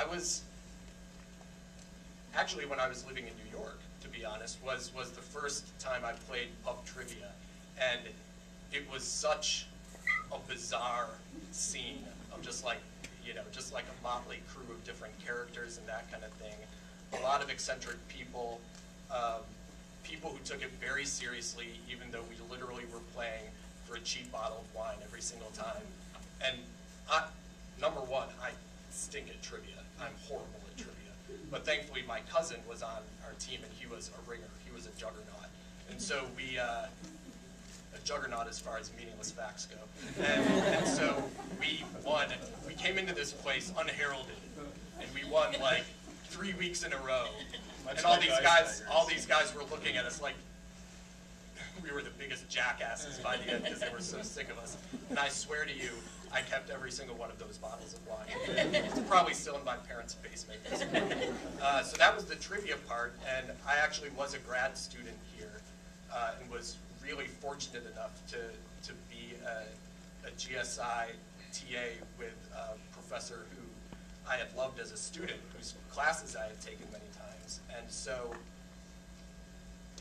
I was, actually when I was living in New York, to be honest, was the first time I played pub trivia. And it was such a bizarre scene of just like, you know, just like a motley crew of different characters and that kind of thing. A lot of eccentric people, people who took it very seriously, even though we literally were playing for a cheap bottle of wine every single time. And number one, I stink at trivia. I'm horrible at trivia. But thankfully, my cousin was on our team, and he was a ringer. He was a juggernaut. And so we, a juggernaut as far as meaningless facts go. And so we won. We came into this place unheralded, and we won like 3 weeks in a row. And all these guys were looking at us like we were the biggest jackasses by the end because they were so sick of us. And I swear to you, I kept every single one of those bottles of wine. It's probably still in my parents' basement. So that was the trivia part, and I actually was a grad student here and was really fortunate enough to be a GSI TA with a professor who I had loved as a student, whose classes I had taken many times. And so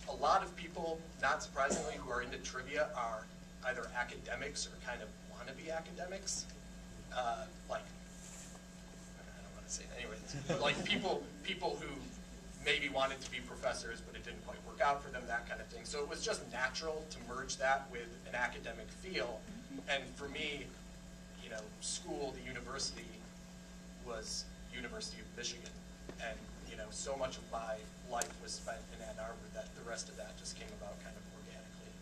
a lot of people, not surprisingly, who are into trivia are either academics or kind of wannabe academics. Like, I don't want to say it anyways, like people who maybe wanted to be professors, but it didn't quite work out for them, that kind of thing. So it was just natural to merge that with an academic feel. And for me, you know, school, the university, was University of Michigan. And, you know, so much of my life was spent in Ann Arbor that the rest of that just came about kind of organically.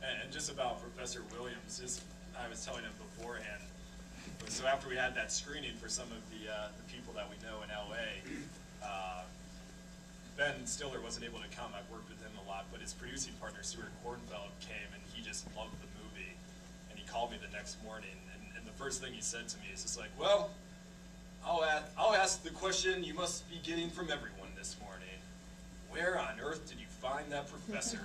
And just about Professor Williams, I was telling him beforehand, so after we had that screening for some of the people that we know in LA, Ben Stiller wasn't able to come. I've worked with him a lot, but his producing partner, Stuart Kornfeld, came, and he just loved the movie. And he called me the next morning, and the first thing he said to me is just like, well, I'll ask the question you must be getting from everyone this morning. Where on earth did you find that professor?